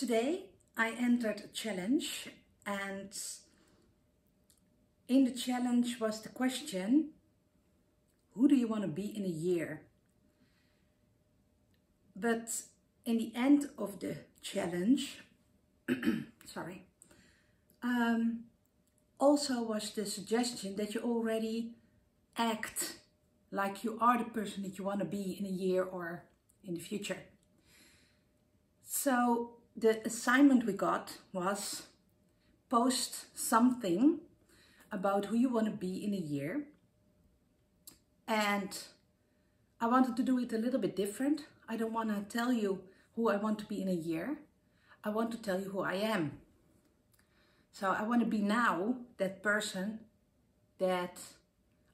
Today I entered a challenge, and in the challenge was the question, who do you want to be in a year? But in the end of the challenge, sorry, also was the suggestion that you already act like you are the person that you want to be in a year or in the future. So the assignment we got was post something about who you want to be in a year. And I wanted to do it a little bit different. I don't want to tell you who I want to be in a year. I want to tell you who I am. So I want to be now that person that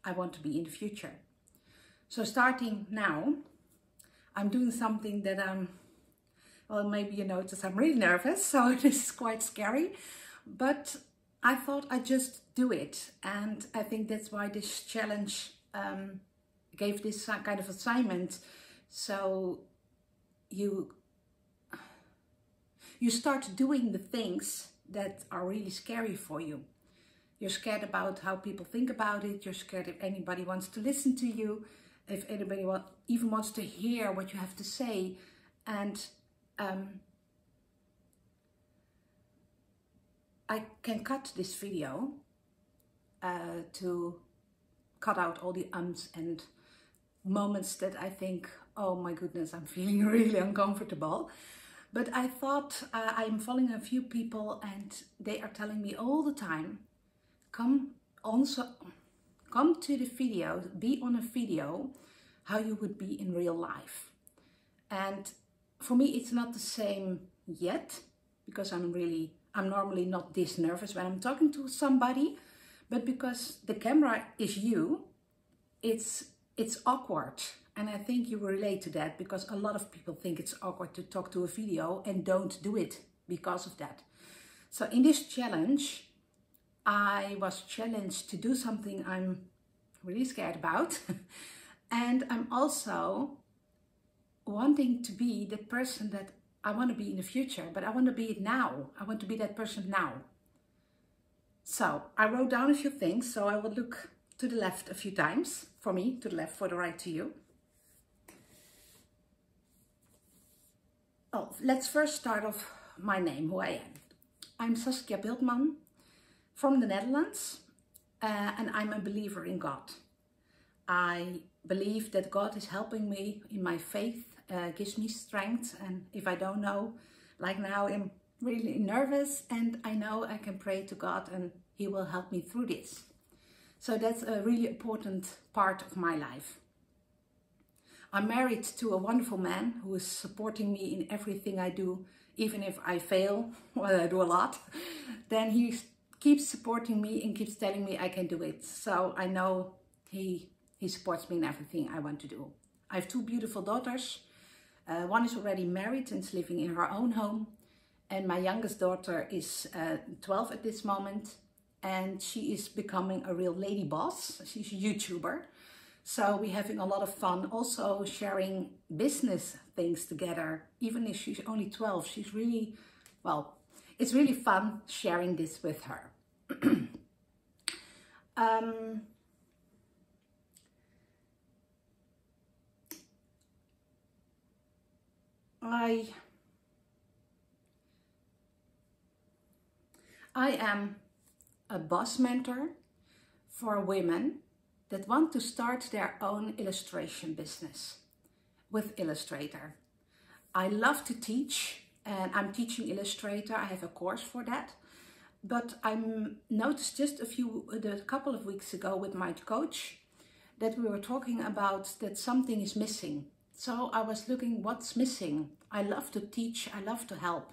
I want to be in the future. So starting now, I'm doing something that well, maybe you notice I'm really nervous, so it is quite scary, but I thought I'd just do it. And I think that's why this challenge gave this kind of assignment. So you start doing the things that are really scary for you. You're scared about how people think about it. You're scared if anybody wants to listen to you, if anybody even wants to hear what you have to say. And I can cut this video to cut out all the ums and moments that I think, oh my goodness, I'm feeling really uncomfortable. But I thought I'm following a few people and they are telling me all the time, come to the video, be on a video, how you would be in real life. And for me, it's not the same yet, because I'm normally not this nervous when I'm talking to somebody, but because the camera is you, it's awkward. And I think you will relate to that, because a lot of people think it's awkward to talk to a video and don't do it because of that. So in this challenge, I was challenged to do something I'm really scared about. And I'm also wanting to be the person that I want to be in the future, but I want to be it now. I want to be that person now. So I wrote down a few things, so I will look to the left a few times, for me, to the left, for the right to you. Oh, let's first start off my name, who I am. I'm Saskia Biltman from the Netherlands, and I'm a believer in God. I believe that God is helping me in my faith, gives me strength, and if I don't know, like now I'm really nervous, and I know I can pray to God and He will help me through this. So that's a really important part of my life. I'm married to a wonderful man who is supporting me in everything I do. Even if I fail, well, I do a lot, then he keeps supporting me and keeps telling me I can do it. So I know he supports me in everything I want to do. I have two beautiful daughters. One is already married and is living in her own home. And my youngest daughter is 12 at this moment. And she is becoming a real lady boss. She's a YouTuber. So we're having a lot of fun also sharing business things together. Even if she's only 12, she's really, well, it's really fun sharing this with her. I am a boss mentor for women that want to start their own illustration business with Illustrator. I love to teach, and I'm teaching Illustrator. I have a course for that. But I noticed just a couple of weeks ago with my coach that we were talking about that something is missing. So I was looking what's missing. I love to teach, I love to help.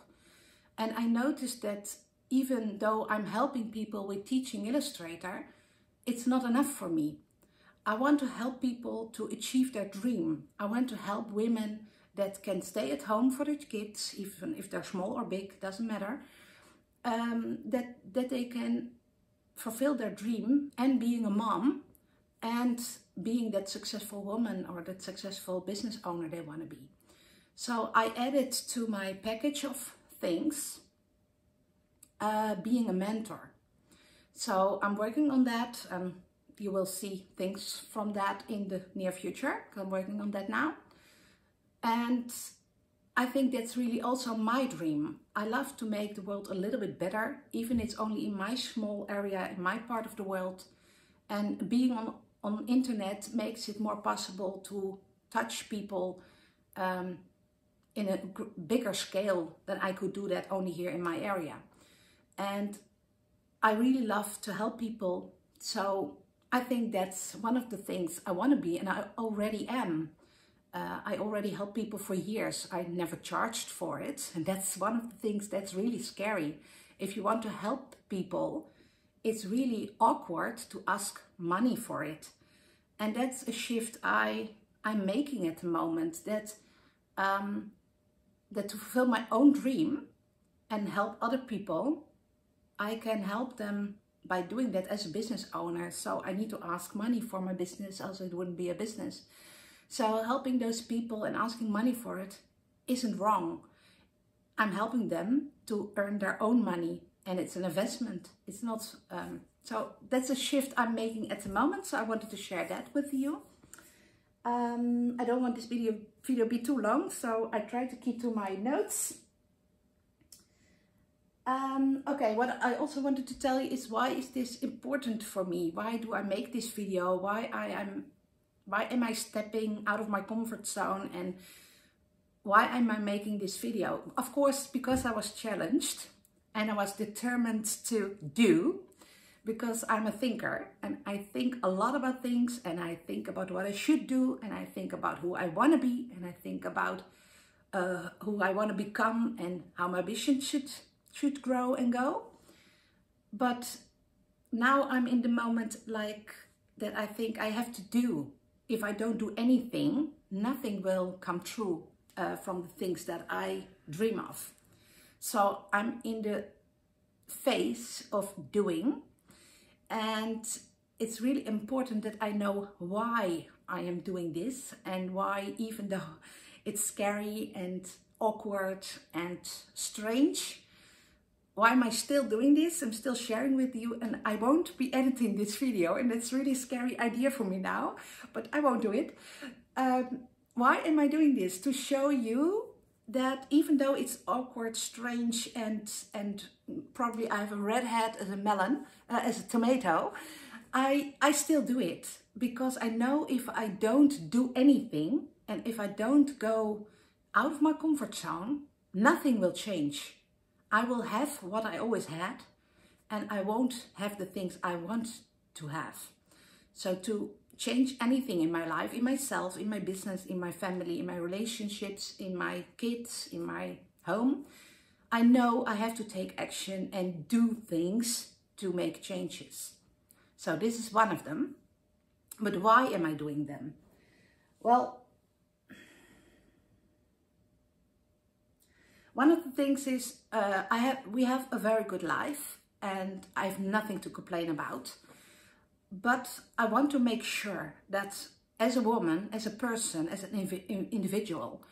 And I noticed that even though I'm helping people with teaching Illustrator, it's not enough for me. I want to help people to achieve their dream. I want to help women that can stay at home for their kids, even if they're small or big, doesn't matter, that they can fulfill their dream and being a mom and being that successful woman or that successful business owner they want to be. So I added to my package of things being a mentor. So I'm working on that. You will see things from that in the near future. I'm working on that now. And I think that's really also my dream. I love to make the world a little bit better, even if it's only in my small area, in my part of the world. And being on internet makes it more possible to touch people in a bigger scale than I could do that only here in my area. And I really love to help people. So I think that's one of the things I want to be, and I already am. I already help people for years. I never charged for it. And that's one of the things that's really scary. If you want to help people, it's really awkward to ask money for it. And that's a shift I'm making at the moment, that to fulfill my own dream and help other people, I can help them by doing that as a business owner. So I need to ask money for my business, else it wouldn't be a business. So helping those people and asking money for it isn't wrong. I'm helping them to earn their own money, and it's an investment. It's not, so that's a shift I'm making at the moment. So I wanted to share that with you. I don't want this video be too long, so I try to keep to my notes. Okay, what I also wanted to tell you is, why is this important for me? Why do I make this video? Why am I stepping out of my comfort zone, and why am I making this video? Of course, because I was challenged and I was determined to do, because I'm a thinker and I think a lot about things, and I think about what I should do, and I think about who I want to be, and I think about who I want to become and how my vision should grow and go. But now I'm in the moment like that I think I have to do. If I don't do anything, nothing will come true from the things that I dream of. So I'm in the phase of doing, and it's really important that I know why I am doing this, and why, even though it's scary and awkward and strange, why am I still doing this? I'm still sharing with you, and I won't be editing this video, and that's really a scary idea for me now, but I won't do it. Why am I doing this? To show you that even though it's awkward, strange, and probably I have a red head as a melon, as a tomato, I still do it, because I know if I don't do anything, and if I don't go out of my comfort zone, nothing will change. I will have what I always had, and I won't have the things I want to have. So to change anything in my life, in myself, in my business, in my family, in my relationships, in my kids, in my home, I know I have to take action and do things to make changes. So this is one of them. But why am I doing them? Well, one of the things is we have a very good life, and I have nothing to complain about. But I want to make sure that as a woman, as a person, as an individual,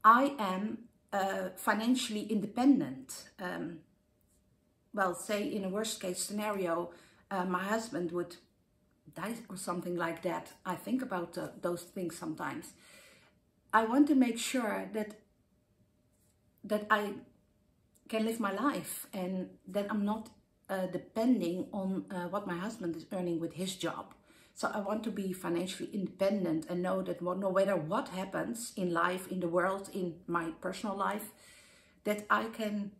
I am financially independent. Well, say in a worst case scenario, my husband would die or something like that. I think about those things sometimes. I want to make sure that I can live my life, and that I'm not depending on what my husband is earning with his job. So I want to be financially independent and know that no matter what happens in life, in the world, in my personal life, that I can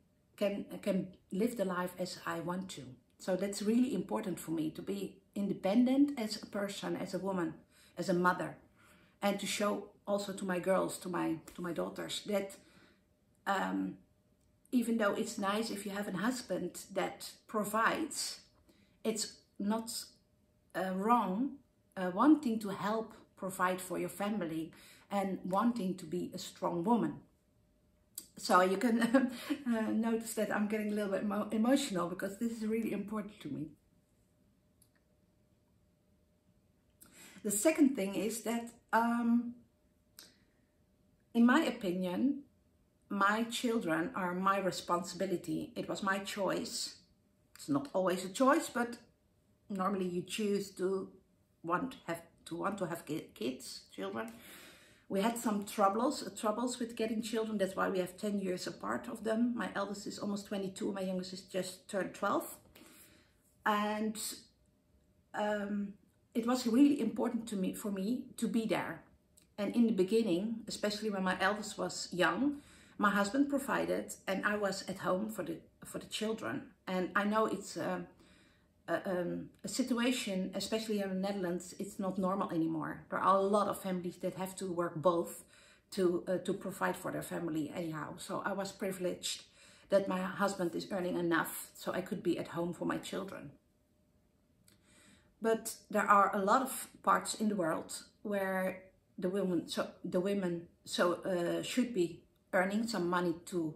live the life as I want to. So that's really important for me, to be independent as a person, as a woman, as a mother, and to show also to my girls, to my daughters, that even though it's nice if you have a husband that provides, it's not wrong wanting to help provide for your family and wanting to be a strong woman. So you can notice that I'm getting a little bit emotional, because this is really important to me. The second thing is that, in my opinion, my children are my responsibility. It was my choice. It's not always a choice, but normally you choose to want to have kids, children. We had some troubles with getting children. That's why we have 10 years apart of them. My eldest is almost 22. My youngest is just turned 12. And it was really important for me to be there. And in the beginning, especially when my eldest was young, my husband provided, and I was at home for the children. And I know it's a situation, especially in the Netherlands, it's not normal anymore. There are a lot of families that have to work both to provide for their family anyhow. So I was privileged that my husband is earning enough so I could be at home for my children. But there are a lot of parts in the world where the women should be earning some money to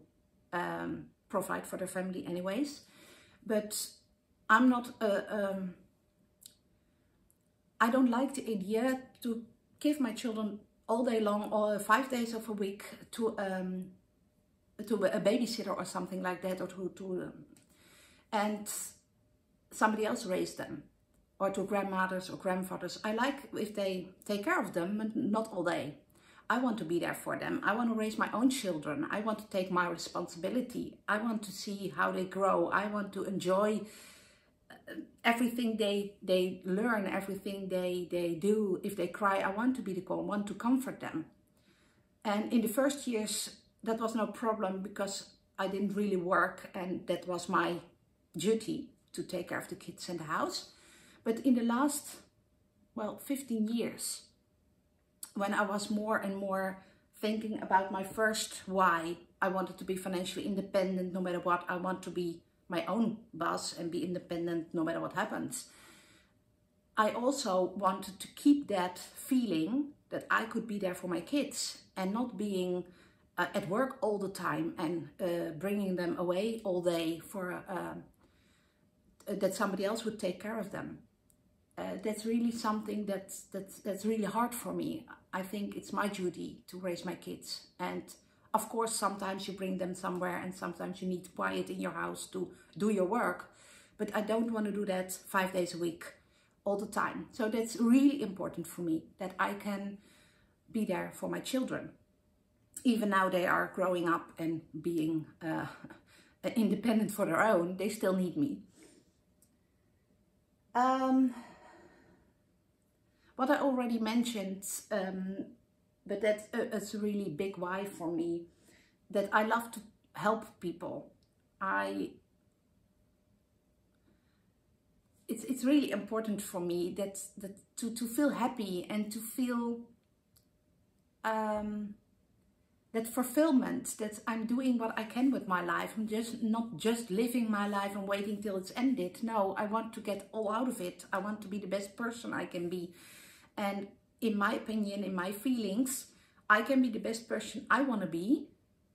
provide for their family anyways. But I'm not, I don't like the idea to give my children all day long or 5 days of a week to a babysitter or something like that, or and somebody else raise them, or to grandmothers or grandfathers. I like if they take care of them, but not all day. I want to be there for them. I want to raise my own children. I want to take my responsibility. I want to see how they grow. I want to enjoy everything they learn, everything they do. If they cry, I want to be the one, want to comfort them. And in the first years, that was no problem because I didn't really work, and that was my duty to take care of the kids in the house. But in the last, 15 years, when I was more and more thinking about my first why, I wanted to be financially independent no matter what. I want to be my own boss and be independent no matter what happens. I also wanted to keep that feeling that I could be there for my kids and not being at work all the time and bringing them away all day for that somebody else would take care of them. That's really something that's really hard for me. I think it's my duty to raise my kids, and of course sometimes you bring them somewhere and sometimes you need quiet in your house to do your work, but I don't want to do that 5 days a week all the time. So that's really important for me, that I can be there for my children. Even now they are growing up and being independent for their own, they still need me. What I already mentioned, but that's a really big why for me, that I love to help people. It's really important for me that to feel happy and to feel that fulfillment, that I'm doing what I can with my life. I'm not just living my life and waiting till it's ended. No, I want to get all out of it. I want to be the best person I can be. And in my opinion, in my feelings, I can be the best person I want to be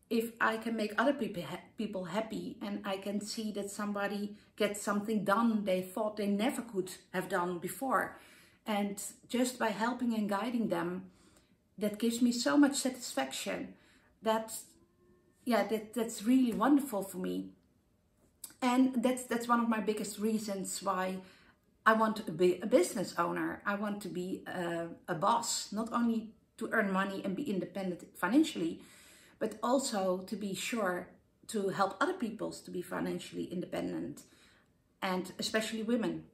if I can make other people happy, and I can see that somebody gets something done they thought they never could have done before. And just by helping and guiding them, that gives me so much satisfaction. That's really wonderful for me. And that's one of my biggest reasons why I want to be a business owner. I want to be a boss, not only to earn money and be independent financially, but also to be sure to help other people to be financially independent, and especially women.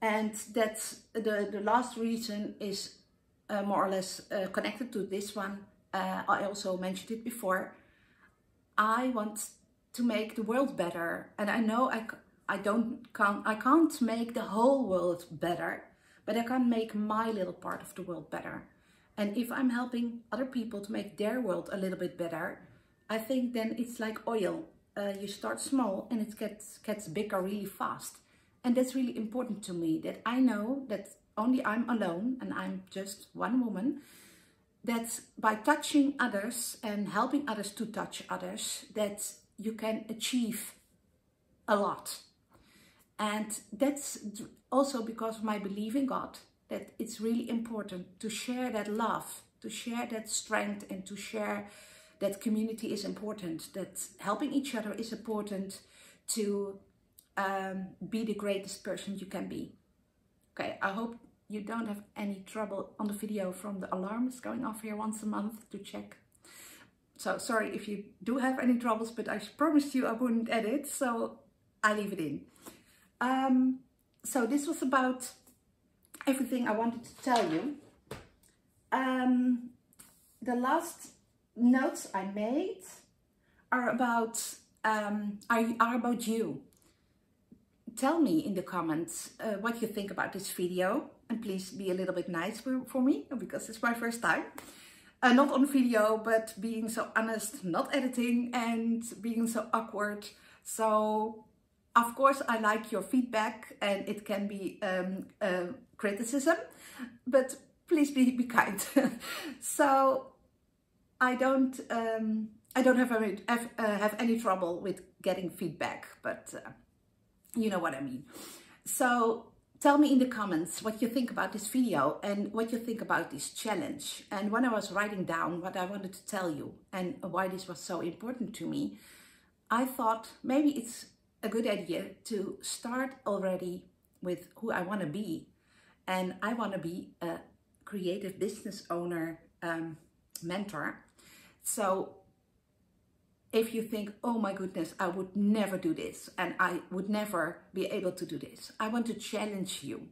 And that's the last reason is more or less connected to this one. I also mentioned it before. I want to make the world better, and I know I can't make the whole world better, but I can make my little part of the world better. And if I'm helping other people to make their world a little bit better, I think then it's like oil. You start small and it gets bigger really fast. And that's really important to me, that I know that only I'm alone and I'm just one woman, that by touching others and helping others to touch others, that you can achieve a lot. And that's also because of my belief in God, that it's really important to share that love, to share that strength, and to share that community is important, that helping each other is important to be the greatest person you can be. Okay, I hope you don't have any trouble on the video from the alarms going off here once a month to check. So sorry if you do have any troubles, but I promised you I wouldn't edit, so I leave it in. So this was about everything I wanted to tell you. The last notes I made are about you. Tell me in the comments what you think about this video, and please be a little bit nice for me, because it's my first time. Not on video, but being so honest, not editing and being so awkward. So of course I like your feedback, and it can be criticism, but please be kind. So I don't have any trouble with getting feedback, but you know what I mean. So tell me in the comments what you think about this video and what you think about this challenge. And when I was writing down what I wanted to tell you and why this was so important to me, I thought maybe it's a good idea to start already with who I want to be. And I want to be a creative business owner, mentor. So if you think, oh my goodness, I would never do this and I would never be able to do this, I want to challenge you.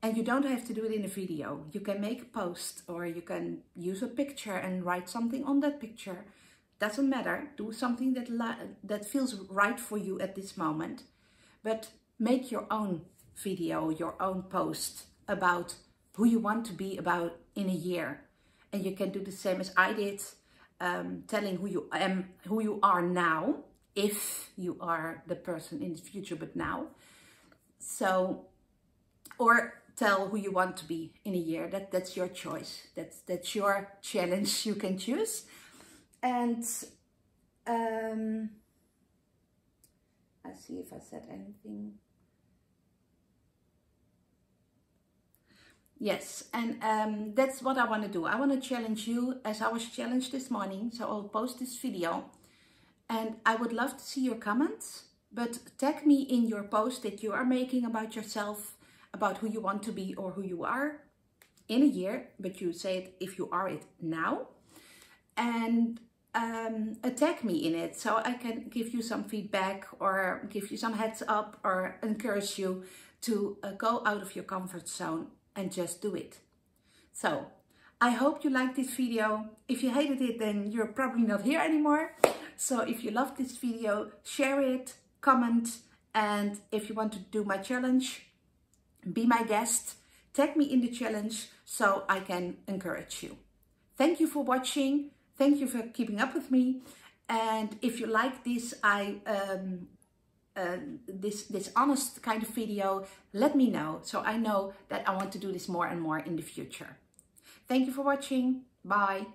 And you don't have to do it in a video. You can make a post, or you can use a picture and write something on that picture. Doesn't matter. Do something that feels right for you at this moment. But make your own video, your own post about who you want to be about in a year. And you can do the same as I did. Telling who you are now, if you are the person in the future, but now. So, or tell who you want to be in a year. That's your choice. That's your challenge. You can choose. And I see if I said anything. Yes, and that's what I want to do. I want to challenge you as I was challenged this morning. So I'll post this video and I would love to see your comments, but tag me in your post that you are making about yourself, about who you want to be or who you are in a year, but you say it if you are it now. And tag me in it so I can give you some feedback or give you some heads up or encourage you to go out of your comfort zone and just do it. So I hope you liked this video. If you hated it, then you're probably not here anymore. So if you loved this video, share it, comment, and if you want to do my challenge, be my guest, tag me in the challenge so I can encourage you. Thank you for watching. Thank you for keeping up with me. And if you like this, this honest kind of video, let me know so I know that I want to do this more and more in the future. Thank you for watching. Bye.